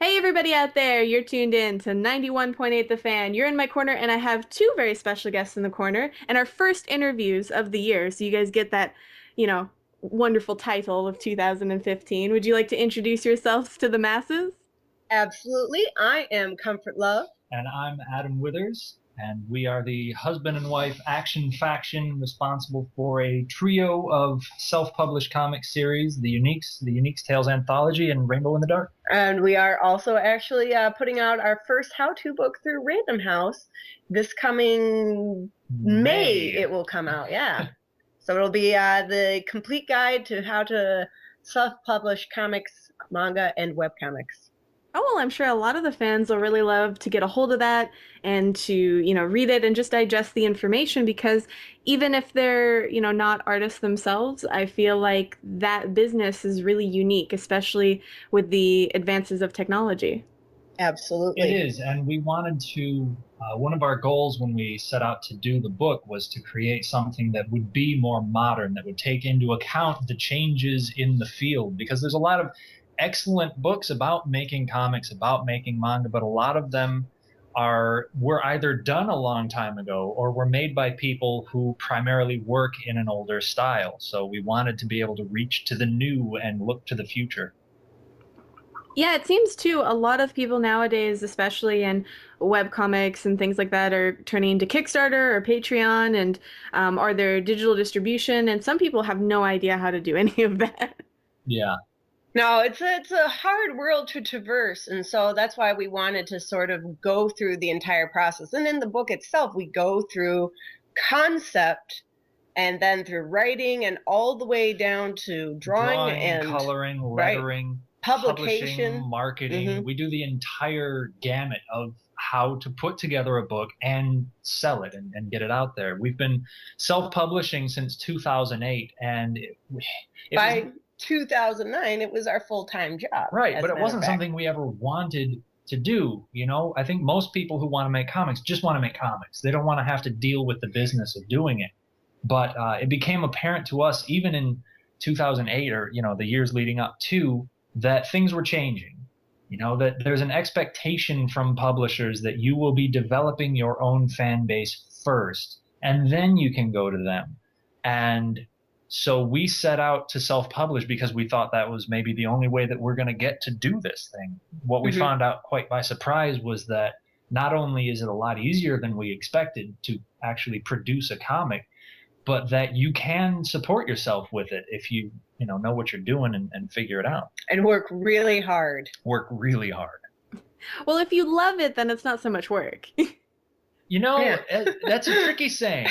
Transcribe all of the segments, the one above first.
Hey, everybody out there, you're tuned in to 91.8 The Fan. You're in my corner, and I have two very special guests in the corner, and our first interviews of the year. So you guys get that, you know, wonderful title of 2015. Would you like to introduce yourselves to the masses? Absolutely. I am Comfort Love. And I'm Adam Withers, and we are the husband and wife action faction responsible for a trio of self-published comic series, the Uniques Tales Anthology, and Rainbow in the Dark. And we are also actually putting out our first how-to book through Random House this coming May. It will come out, yeah. So it'll be the complete guide to how to self-publish comics, manga, and webcomics. Oh, well, I'm sure a lot of the fans will really love to get a hold of that and to, read it and just digest the information because even if they're, not artists themselves, I feel like that business is really unique, especially with the advances of technology. Absolutely. It is, and we wanted to, one of our goals when we set out to do the book was to create something that would be more modern, that would take into account the changes in the field, because there's a lot of excellent books about making comics, about making manga, but a lot of them were either done a long time ago or were made by people who primarily work in an older style. So we wanted to be able to reach to the new and look to the future. Yeah, it seems too, a lot of people nowadays, especially in webcomics and things like that, are turning to Kickstarter or Patreon and are their digital distribution. And some people have no idea how to do any of that. Yeah. No, it's a hard world to traverse, and so that's why we wanted to sort of go through the entire process. And in the book itself, we go through concept and then through writing and all the way down to drawing and coloring, lettering, publication, marketing. Mm-hmm. We do the entire gamut of how to put together a book and sell it and get it out there. We've been self-publishing since 2008, and by 2009, it was our full-time job. Right, but it wasn't something we ever wanted to do. I think most people who want to make comics just want to make comics. They don't want to have to deal with the business of doing it. But it became apparent to us, even in 2008 or, the years leading up to, that things were changing. That there's an expectation from publishers that you will be developing your own fan base first, and then you can go to them. And so we set out to self-publish because we thought that was maybe the only way that we're going to get to do this thing. What we found out quite by surprise was that not only is it a lot easier than we expected to actually produce a comic, but that you can support yourself with it if you know what you're doing and figure it out. And work really hard. Work really hard. Well, if you love it, then it's not so much work. That's a tricky saying.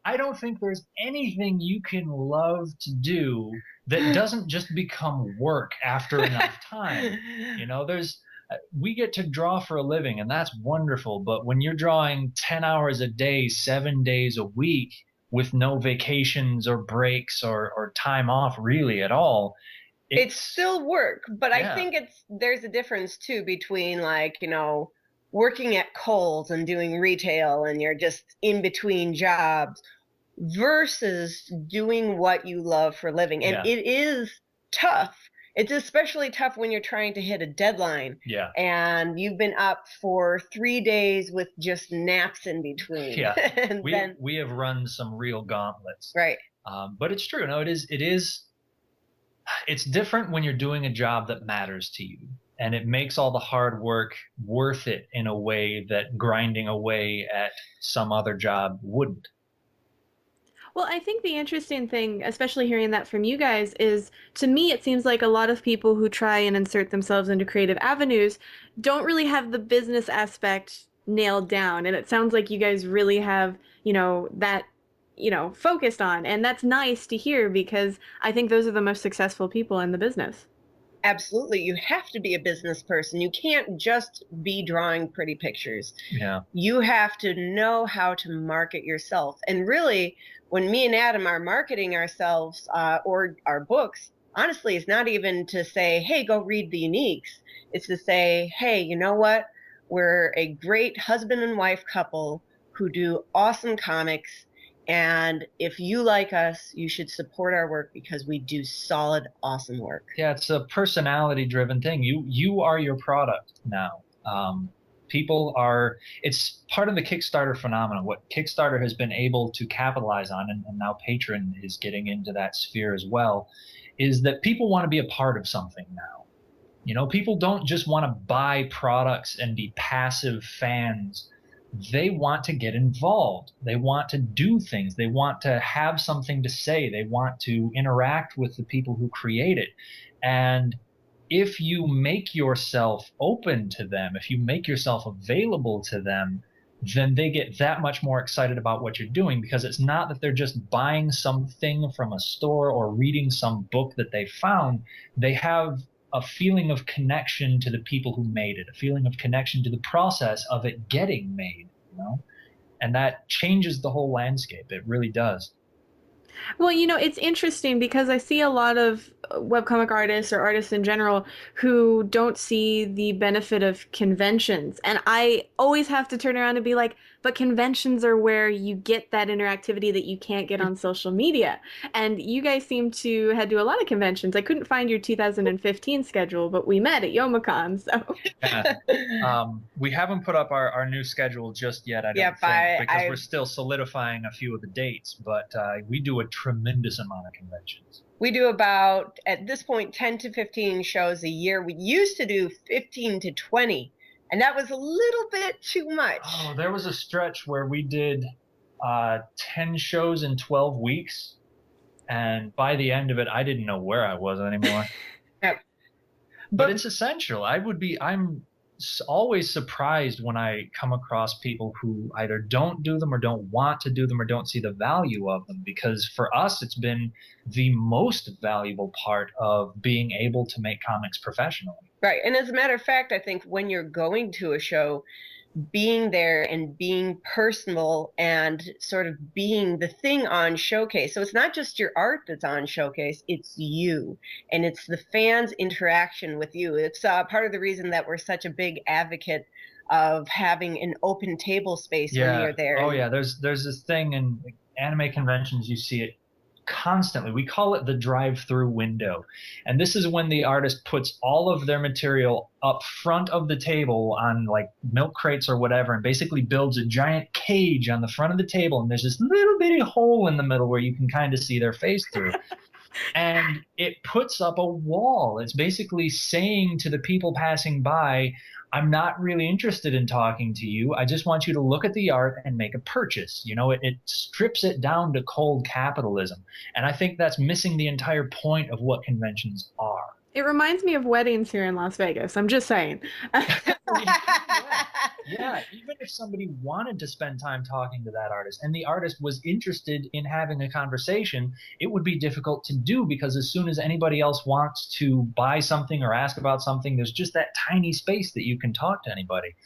I don't think there's anything you can love to do that doesn't just become work after enough time. We get to draw for a living, and that's wonderful. But when you're drawing 10 hours a day, 7 days a week, with no vacations or breaks or time off really at all, it's still work. But yeah. I think there's a difference too between working at Kohl's and doing retail and you're just in between jobs versus doing what you love for a living. And It is tough. It's especially tough when you're trying to hit a deadline. Yeah. And you've been up for 3 days with just naps in between. Yeah. we have run some real gauntlets. Right. But it's true. No, it's different when you're doing a job that matters to you. And it makes all the hard work worth it in a way that grinding away at some other job wouldn't. Well, I think the interesting thing, especially hearing that from you guys, is to me it seems like a lot of people who try and insert themselves into creative avenues don't really have the business aspect nailed down. And it sounds like you guys really have, that, focused on. And that's nice to hear because I think those are the most successful people in the business. Absolutely. You have to be a business person. You can't just be drawing pretty pictures. Yeah. You have to know how to market yourself. And really, when me and Adam are marketing ourselves or our books, honestly, it's not even to say, hey, go read the Uniques. It's to say, hey, you know what? We're a great husband and wife couple who do awesome comics. And if you like us, you should support our work because we do solid, awesome work. Yeah, it's a personality-driven thing. You are your product now. People are. It's part of the Kickstarter phenomenon. What Kickstarter has been able to capitalize on, and now Patreon is getting into that sphere as well, is that people want to be a part of something now. You know, people don't just want to buy products and be passive fans. They want to get involved. They want to do things. They want to have something to say. They want to interact with the people who create it. And if you make yourself open to them, if you make yourself available to them, then they get that much more excited about what you're doing, because it's not that they're just buying something from a store or reading some book that they found. They have a feeling of connection to the people who made it, a feeling of connection to the process of it getting made, you know? And that changes the whole landscape. It really does. Well, it's interesting because I see a lot of webcomic artists or artists in general who don't see the benefit of conventions. And I always have to turn around and be like, but conventions are where you get that interactivity that you can't get on social media. And you guys seem to have do a lot of conventions. I couldn't find your 2015 schedule, but we met at YomaCon, so. Yeah. We haven't put up our new schedule just yet, I don't think, because we're still solidifying a few of the dates, but we do a tremendous amount of conventions. We do about, at this point, 10 to 15 shows a year. We used to do 15 to 20, and that was a little bit too much. Oh, there was a stretch where we did 10 shows in 12 weeks, and by the end of it, I didn't know where I was anymore. Yep. But it's essential. I'm always surprised when I come across people who either don't do them or don't want to do them or don't see the value of them, because for us, it's been the most valuable part of being able to make comics professionally. Right. And as a matter of fact, I think when you're going to a show, being there and being personal and sort of being the thing on showcase. So it's not just your art that's on showcase, it's you. And it's the fans' interaction with you. It's part of the reason that we're such a big advocate of having an open table space when you're there. Oh, yeah. There's this thing in anime conventions, you see it constantly. We call it the drive-through window. And this is when the artist puts all of their material up front of the table on like milk crates or whatever, and basically builds a giant cage on the front of the table. And there's this little bitty hole in the middle where you can kind of see their face through. And it puts up a wall. It's basically saying to the people passing by, I'm not really interested in talking to you. I just want you to look at the art and make a purchase. You know, it strips it down to cold capitalism. And I think that's missing the entire point of what conventions are. It reminds me of weddings here in Las Vegas. I'm just saying. Yeah, even if somebody wanted to spend time talking to that artist and the artist was interested in having a conversation, it would be difficult to do, because as soon as anybody else wants to buy something or ask about something, there's just that tiny space that you can talk to anybody.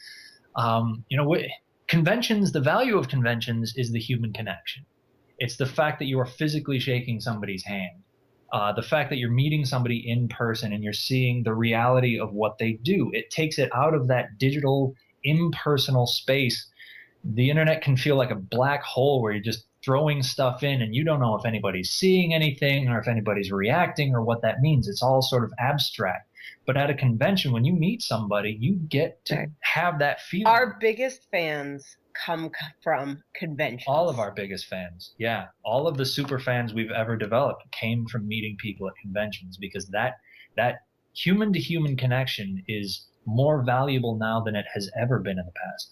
Conventions, the value of conventions is the human connection. It's the fact that you are physically shaking somebody's hand. The fact that you're meeting somebody in person and you're seeing the reality of what they do. It takes it out of that digital, impersonal space. The internet can feel like a black hole where you're just throwing stuff in and you don't know if anybody's seeing anything or if anybody's reacting or what that means. It's all sort of abstract. But at a convention, when you meet somebody, you get to have that feeling. Our biggest fans come from conventions. All of our biggest fans, yeah. All of the super fans we've ever developed came from meeting people at conventions, because that human-to-human connection is more valuable now than it has ever been in the past.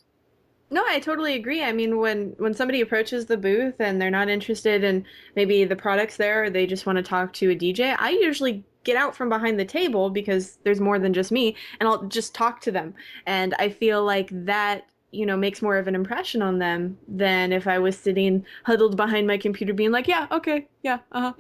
No, I totally agree. I mean, when somebody approaches the booth and they're not interested in maybe the products there, or they just want to talk to a DJ, I usually get out from behind the table because there's more than just me, and I'll just talk to them. And I feel like that makes more of an impression on them than if I was sitting huddled behind my computer being like, yeah, okay, yeah, uh-huh.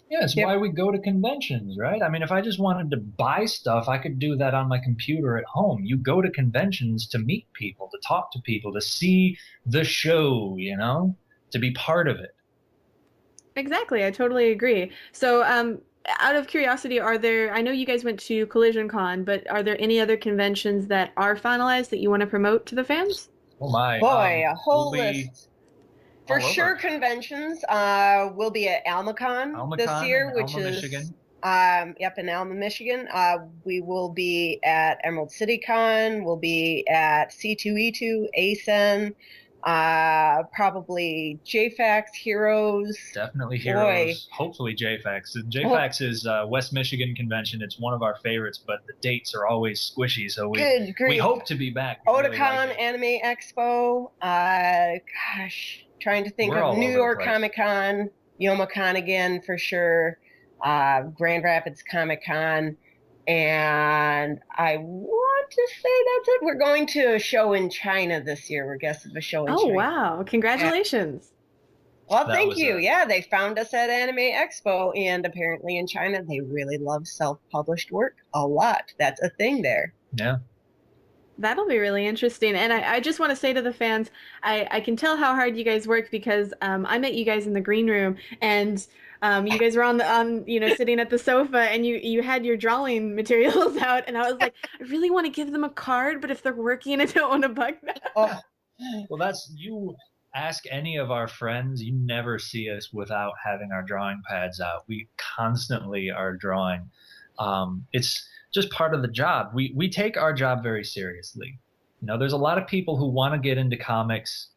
Yeah, it's why we go to conventions, right? I mean, if I just wanted to buy stuff, I could do that on my computer at home. You go to conventions to meet people, to talk to people, to see the show, to be part of it. Exactly, I totally agree. So, out of curiosity, I know you guys went to Collision Con, but are there any other conventions that are finalized that you want to promote to the fans? Oh my. Boy, a whole list. For sure, conventions. We'll be at AlmaCon this year, which is Michigan. Yep, in Alma, Michigan. We will be at Emerald City Con. We'll be at C2E2, ASEN, probably JFAX, Heroes. Definitely Heroes. Boy. Hopefully JFAX. JFAX is West Michigan convention. It's one of our favorites, but the dates are always squishy, so we hope to be back. Otakon, really like Anime Expo. Gosh, trying to think of New York Comic Con, YomaCon again for sure. Grand Rapids Comic Con, and I want to say that's it. We're going to a show in China this year. We're guests of a show in China. Oh, wow. Congratulations. Well, thank you. Yeah, they found us at Anime Expo, and apparently in China, they really love self-published work a lot. That's a thing there. Yeah. That'll be really interesting. And I just want to say to the fans, I can tell how hard you guys work because I met you guys in the green room, and you guys were sitting at the sofa, and you had your drawing materials out, and I was like, I really want to give them a card, but if they're working, I don't want to bug them. Oh. Well, you ask any of our friends, you never see us without having our drawing pads out. We constantly are drawing. It's just part of the job. We take our job very seriously. There's a lot of people who want to get into comics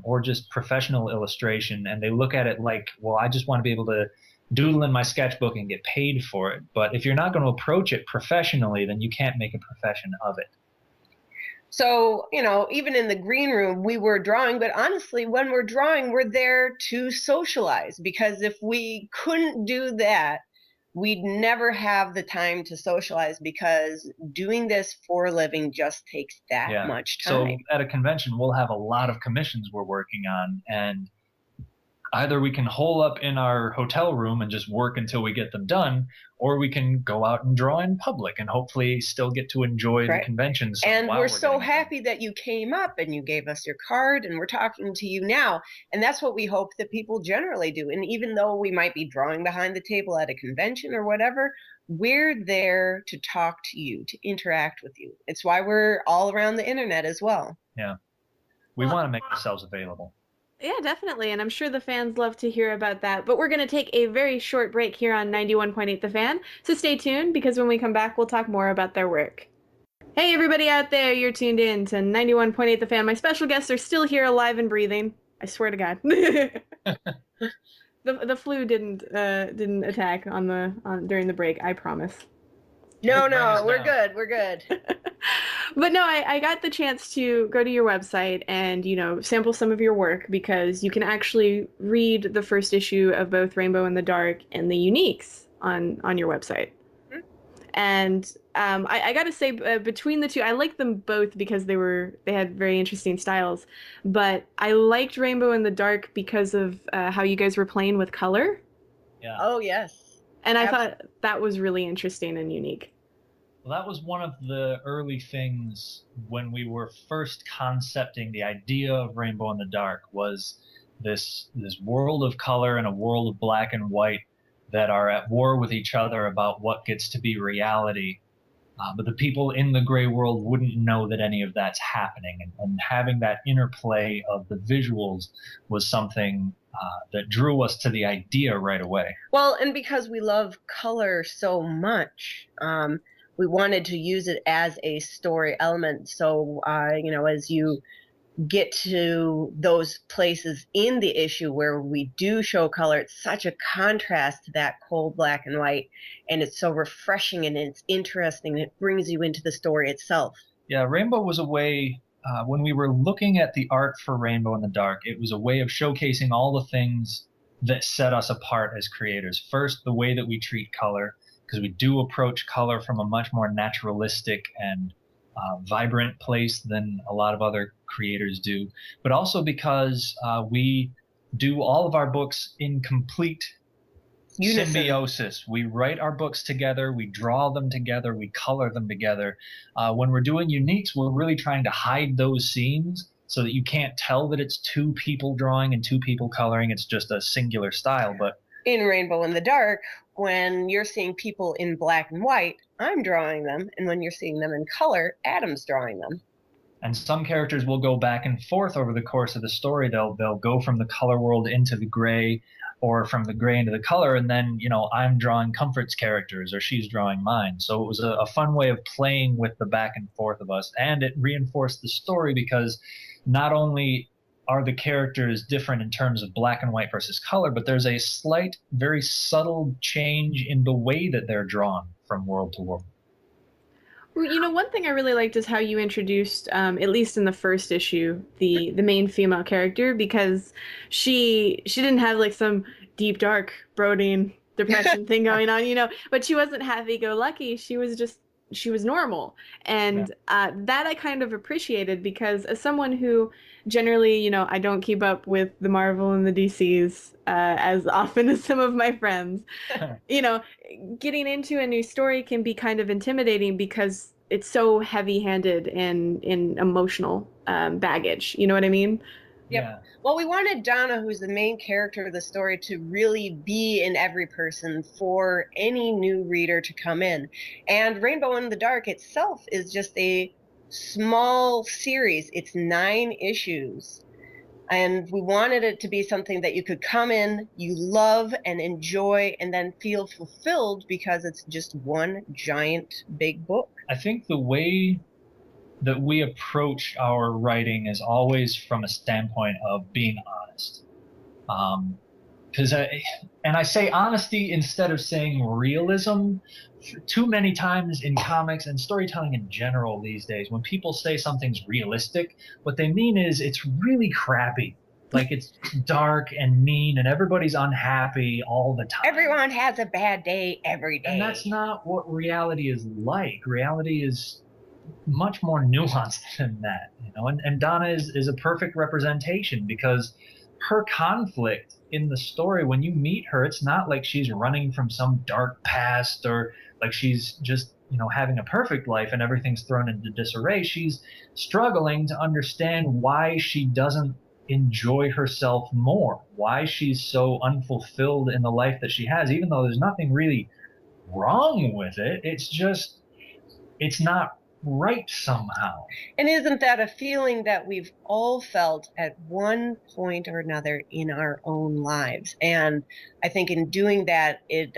or just professional illustration, and they look at it like, well, I just want to be able to doodle in my sketchbook and get paid for it. But if you're not going to approach it professionally, then you can't make a profession of it. So, even in the green room, we were drawing, but honestly, when we're drawing, we're there to socialize, because if we couldn't do that, we'd never have the time to socialize, because doing this for a living just takes that much time. So at a convention, we'll have a lot of commissions we're working on, and either we can hole up in our hotel room and just work until we get them done, or we can go out and draw in public and hopefully still get to enjoy the conventions. And we're so happy that you came up and you gave us your card, and we're talking to you now. And that's what we hope that people generally do. And even though we might be drawing behind the table at a convention or whatever, we're there to talk to you, to interact with you. It's why we're all around the internet as well. Yeah. We want to make ourselves available. Yeah, definitely. And I'm sure the fans love to hear about that. But we're going to take a very short break here on 91.8 The Fan. So stay tuned, because when we come back, we'll talk more about their work. Hey, everybody out there, you're tuned in to 91.8 The Fan. My special guests are still here, alive and breathing. I swear to God. The flu didn't attack during the break, I promise. No, we're good. We're good. But no, I got the chance to go to your website and, sample some of your work, because you can actually read the first issue of both Rainbow in the Dark and the Uniques on your website. Mm-hmm. And I got to say, between the two, I like them both because they had very interesting styles. But I liked Rainbow in the Dark because of how you guys were playing with color. Yeah. Oh, yes. And I thought that was really interesting and unique. Well, that was one of the early things when we were first concepting the idea of Rainbow in the Dark, was this world of color and a world of black and white that are at war with each other about what gets to be reality. But the people in the gray world wouldn't know that any of that's happening. And having that interplay of the visuals was something that drew us to the idea right away. Well, and because we love color so much, we wanted to use it as a story element. So, as you get to those places in the issue where we do show color, it's such a contrast to that cold black and white, and it's so refreshing and it's interesting, and it brings you into the story itself. Yeah, Rainbow was a way, when we were looking at the art for Rainbow in the Dark, it was a way of showcasing all the things that set us apart as creators. First, the way that we treat color, because we do approach color from a much more naturalistic and vibrant place than a lot of other creators do, but also because we do all of our books in complete symbiosis. We write our books together, we draw them together, we color them together. When we're doing uniques, we're really trying to hide those scenes so that you can't tell that it's two people drawing and two people coloring. It's just a singular style. But in Rainbow in the Dark, when you're seeing people in black and white, I'm drawing them, and when you're seeing them in color, Adam's drawing them. And some characters will go back and forth over the course of the story. They'll go from the color world into the gray, or from the gray into the color, and then I'm drawing Comfort's characters or she's drawing mine. So it was a fun way of playing with the back and forth of us, and it reinforced the story because not only are the characters different in terms of black and white versus color, but there's a slight, very subtle change in the way that they're drawn from world to world. Well, one thing I really liked is how you introduced, at least in the first issue, the main female character, because she didn't have like some deep dark brooding depression thing going on, but she wasn't happy-go-lucky. She was normal, and that I kind of appreciated because as someone who generally, I don't keep up with the Marvel and the DCs as often as some of my friends. you know, Getting into a new story can be kind of intimidating because it's so heavy-handed in emotional baggage. You know what I mean? Yep. Yeah. Well, we wanted Donna, who's the main character of the story, to really be in every person for any new reader to come in. And Rainbow in the Dark itself is just a small series. It's 9 issues. And we wanted it to be something that you could come in, you love and enjoy, and then feel fulfilled because it's just one giant big book. I think the way that we approach our writing is always from a standpoint of being honest. Because I say honesty instead of saying realism. Too many times in comics and storytelling in general these days, when people say something's realistic, what they mean is it's really crappy. Like it's dark and mean and everybody's unhappy all the time. Everyone has a bad day every day. And that's not what reality is like. Reality is much more nuanced than that, and Donna is a perfect representation because her conflict in the story, when you meet her, it's not like she's running from some dark past or like she's just having a perfect life and everything's thrown into disarray. She's struggling to understand why she doesn't enjoy herself more, why she's so unfulfilled in the life that she has, even though there's nothing really wrong with it. It's not right somehow. And isn't that a feeling that we've all felt at one point or another in our own lives? And I think in doing that, it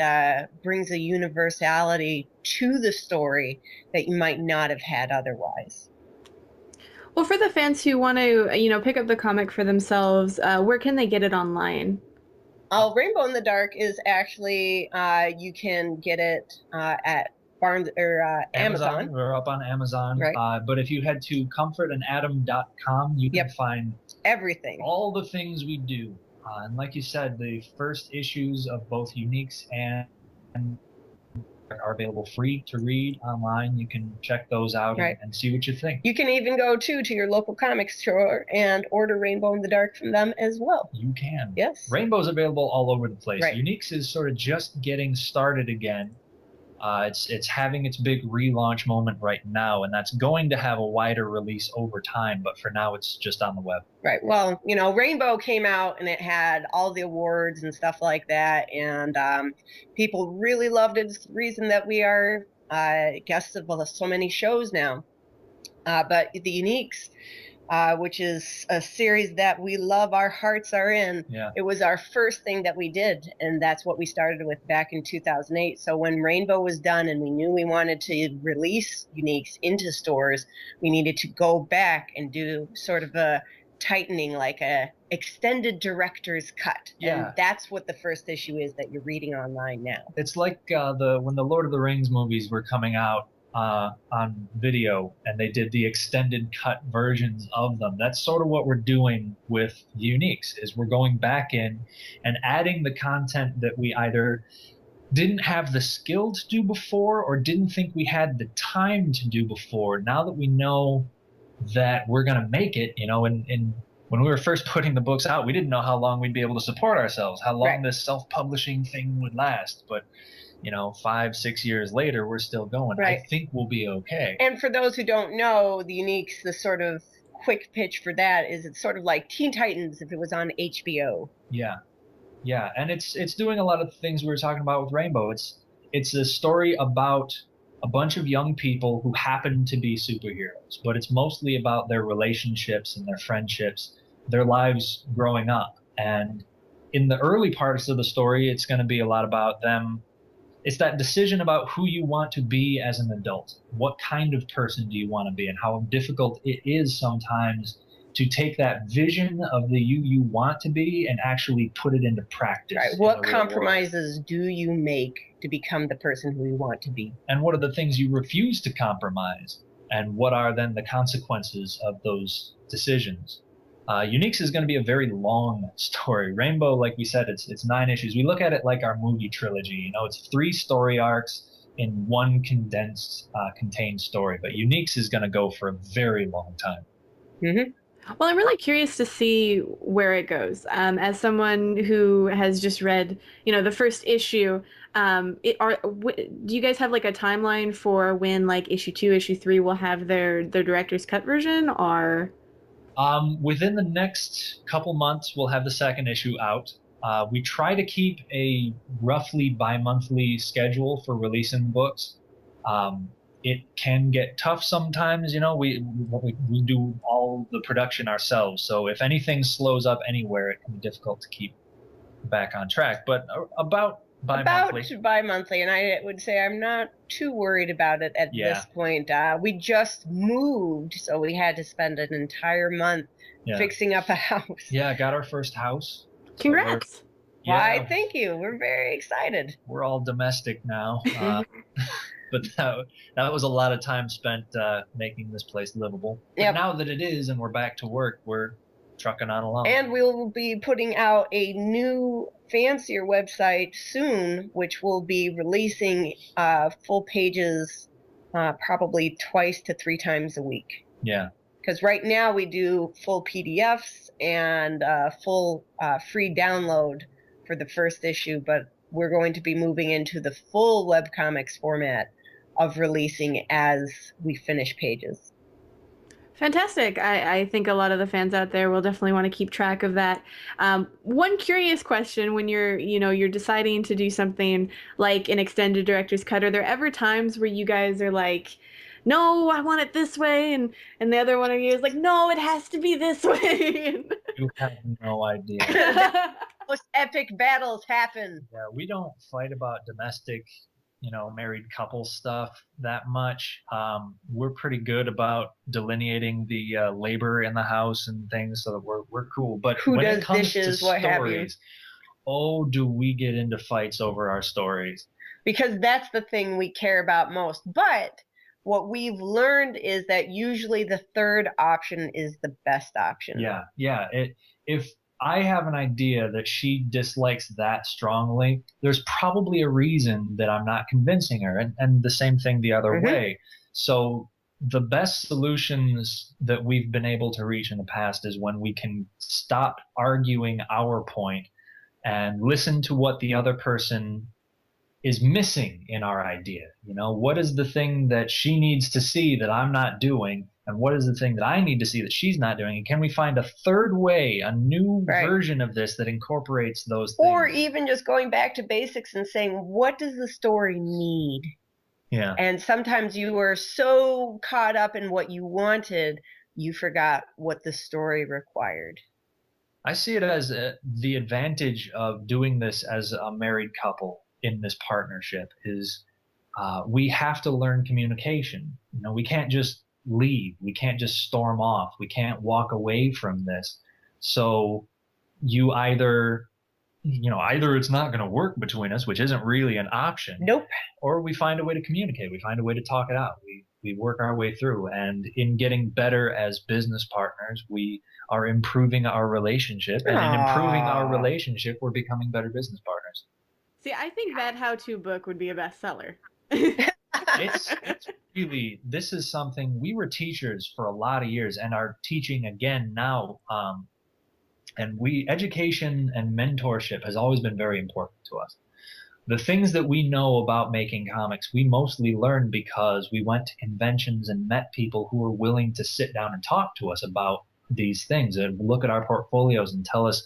brings a universality to the story that you might not have had otherwise. Well, for the fans who want to, pick up the comic for themselves, where can they get it online? Rainbow in the Dark is actually, you can get it at Barnes or Amazon. We're up on Amazon. Right. But if you head to comfortandadam.com, you can find everything, all the things we do. And like you said, the first issues of both Uniques and are available free to read online. You can check those out and see what you think. You can even go to your local comic store and order Rainbow in the Dark from them as well. You can. Yes. Rainbow's available all over the place. Right. Uniques is sort of just getting started again. It's having its big relaunch moment right now, and that's going to have a wider release over time, but for now it's just on the web. Right. Well, Rainbow came out and it had all the awards and stuff like that, and people really loved it. It's the reason that we are guests of so many shows now. But the Uniques, which is a series that we love, our hearts are in. Yeah. It was our first thing that we did, and that's what we started with back in 2008. So when Rainbow was done and we knew we wanted to release Uniques into stores, we needed to go back and do sort of a tightening, like a extended director's cut. Yeah. And that's what the first issue is that you're reading online now. It's like when the Lord of the Rings movies were coming out on video and they did the extended cut versions of them. That's sort of what we're doing with Uniques, is we're going back in and adding the content that we either didn't have the skill to do before or didn't think we had the time to do before. Now that we know that we're going to make it, and when we were first putting the books out, we didn't know how long we'd be able to support ourselves, how long this self-publishing thing would last. But 5-6 years later, we're still going. Right. I think we'll be okay. And for those who don't know, the Uniques, the sort of quick pitch for that is it's sort of like Teen Titans if it was on HBO. Yeah. And it's doing a lot of the things we were talking about with Rainbow. It's a story about a bunch of young people who happen to be superheroes, but it's mostly about their relationships and their friendships, their lives growing up. And in the early parts of the story, it's going to be a lot about them. It's that decision about who you want to be as an adult. What kind of person do you want to be, and how difficult it is sometimes to take that vision of the you want to be and actually put it into practice. Right. What compromises do you make to become the person who you want to be? And what are the things you refuse to compromise? And what are then the consequences of those decisions? Uniques is going to be a very long story. Rainbow, like we said, it's 9 issues. We look at it like our movie trilogy. You know, it's 3 story arcs in one condensed, contained story. But Uniques is going to go for a very long time. Mm-hmm. Well, I'm really curious to see where it goes. As someone who has just read, the first issue, do you guys have like a timeline for when like issue 2, issue 3 will have their director's cut version, or? Within the next couple months, we'll have the second issue out. We try to keep a roughly bi-monthly schedule for releasing books. It can get tough sometimes, we do all the production ourselves. So if anything slows up anywhere, it can be difficult to keep back on track. But about bi-monthly. About bi-monthly, and I would say I'm not too worried about it at this point. We just moved, so we had to spend an entire month fixing up a house. Yeah, got our first house. Congrats. Why, thank you. We're very excited. We're all domestic now. But that was a lot of time spent making this place livable. But now that it is and we're back to work, we're trucking on along. And we'll be putting out a new, fancier website soon, which will be releasing full pages probably 2 to 3 times a week. Yeah. Because right now we do full PDFs and full free download for the first issue, but we're going to be moving into the full webcomics format of releasing as we finish pages. Fantastic. I think a lot of the fans out there will definitely want to keep track of that. One curious question: when you're deciding to do something like an extended director's cut, are there ever times where you guys are like, no, I want it this way, and the other one of you is like, no, it has to be this way? You have no idea. Most epic battles happen. Yeah, we don't fight about domestic, married couple stuff that much. We're pretty good about delineating the labor in the house and things, so that we're cool. But who when does it comes dishes, to what have you? stories, oh, do we get into fights over our stories? Because that's the thing we care about most. But what we've learned is that usually the third option is the best option. Yeah. If I have an idea that she dislikes that strongly, there's probably a reason that I'm not convincing her, and the same thing the other way. So the best solutions that we've been able to reach in the past is when we can stop arguing our point and listen to what the other person is missing in our idea. What is the thing that she needs to see that I'm not doing? And what is the thing that I need to see that she's not doing? And can we find a third way, a new version of this that incorporates those things? Or even just going back to basics and saying, what does the story need? Yeah. And sometimes you were so caught up in what you wanted, you forgot what the story required. I see it as the advantage of doing this as a married couple in this partnership is we have to learn communication. We can't just leave. We can't just storm off. We can't walk away from this. So you either it's not going to work between us, which isn't really an option. Nope. Or we find a way to communicate. We find a way to talk it out. We work our way through. And in getting better as business partners, we are improving our relationship. And in improving our relationship, we're becoming better business partners. See, I think that how-to book would be a bestseller. It's really, this is something, we were teachers for a lot of years and are teaching again now. And education and mentorship has always been very important to us. The things that we know about making comics, we mostly learned because we went to conventions and met people who were willing to sit down and talk to us about these things and look at our portfolios and tell us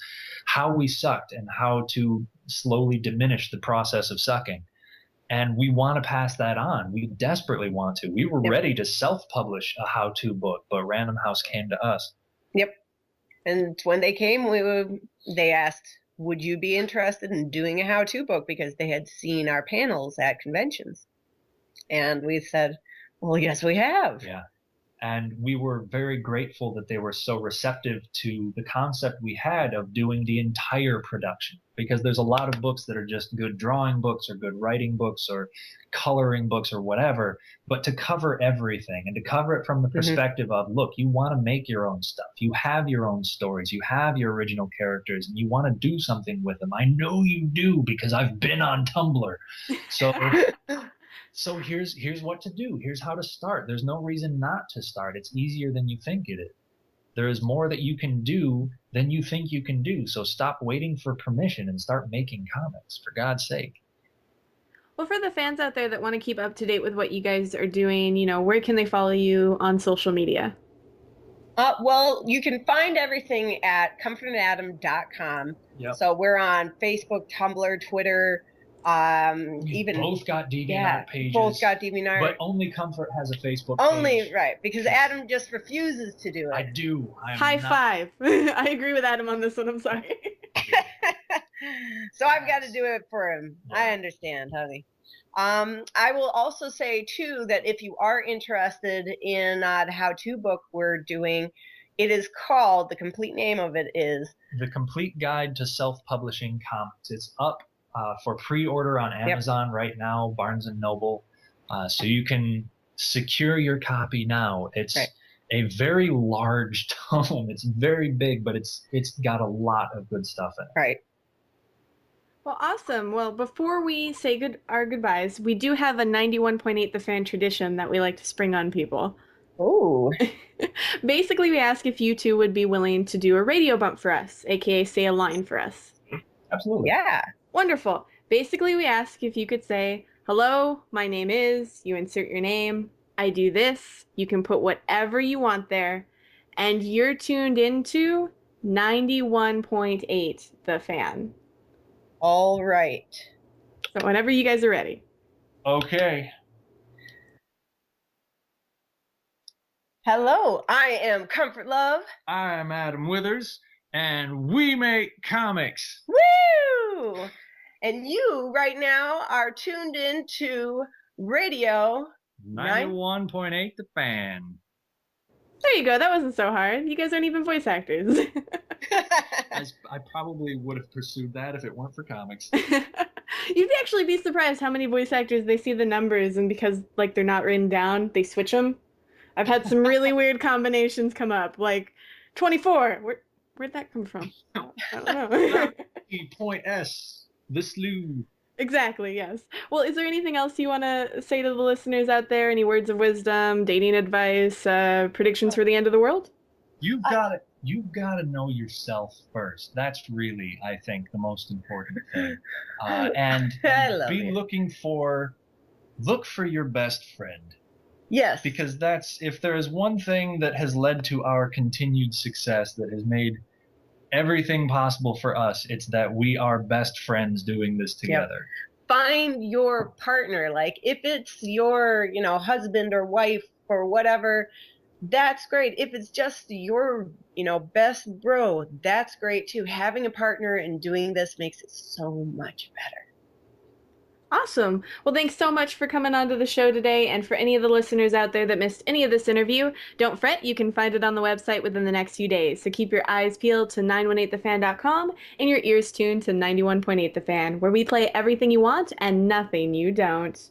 how we sucked and how to slowly diminish the process of sucking. And we want to pass that on. We desperately want to. We were Yep. ready to self-publish a how-to book, but Random House came to us. Yep. And when they came, they asked, would you be interested in doing a how-to book? Because they had seen our panels at conventions. And we said, well, yes, we have. Yeah. And we were very grateful that they were so receptive to the concept we had of doing the entire production. Because there's a lot of books that are just good drawing books or good writing books or coloring books or whatever. But to cover everything and to cover it from the perspective of, look, you want to make your own stuff. You have your own stories. You have your original characters and you want to do something with them. I know you do because I've been on Tumblr. So here's what to do. Here's how to start. There's no reason not to start. It's easier than you think it is. There is more that you can do than you think you can do. So stop waiting for permission and start making comics, for God's sake. Well, for the fans out there that want to keep up to date with what you guys are doing, you know, where can they follow you on social media? Well, you can find everything at comfortandadam.com. Yep. So we're on Facebook, Tumblr, Twitter. Even both got DeviantArt pages. Both got DeviantArt. But only Comfort has a Facebook page. Right, because Adam just refuses to do it. I do. High five. I agree with Adam on this one. I'm sorry. So I've got to do it for him. Yeah. I understand, honey. I will also say, too, that if you are interested in the how-to book we're doing, it is called, the complete name of it is The Complete Guide to Self-Publishing Comics. It's up for pre-order on Amazon right now, Barnes & Noble. So you can secure your copy now. It's a very large tome. It's very big, but it's got a lot of good stuff in it. Right. Well, awesome. Well, before we say our goodbyes, we do have a 91.8 The Fan tradition that we like to spring on people. Oh. Basically, we ask if you two would be willing to do a radio bump for us, aka say a line for us. Absolutely. Yeah. Wonderful. Basically, we ask if you could say, hello, my name is, you insert your name, I do this, you can put whatever you want there, and you're tuned into 91.8 The Fan. All right. So whenever you guys are ready. Okay. Hello, I am Comfort Love. I am Adam Withers, and we make comics. Woo! And you right now are tuned into Radio 91.8 The Fan. There you go. That wasn't so hard. You guys aren't even voice actors. I probably would have pursued that if it weren't for comics. You'd actually be surprised how many voice actors, they see the numbers and because like they're not written down, they switch them. I've had some really weird combinations come up, like 24. Where'd that come from? I don't know. Point S, the slew. Exactly, yes. Well, is there anything else you want to say to the listeners out there? Any words of wisdom, dating advice, predictions for the end of the world? You've got to know yourself first. That's really, I think, the most important thing. And look for your best friend. Yes. Because if there is one thing that has led to our continued success, that has made everything possible for us, it's that we are best friends doing this together. Yep. Find your partner. Like if it's your, husband or wife or whatever, that's great. If it's just your, best bro, that's great too. Having a partner and doing this makes it so much better. Awesome. Well, thanks so much for coming on to the show today. And for any of the listeners out there that missed any of this interview, don't fret. You can find it on the website within the next few days. So keep your eyes peeled to 918thefan.com and your ears tuned to 91.8 The Fan, where we play everything you want and nothing you don't.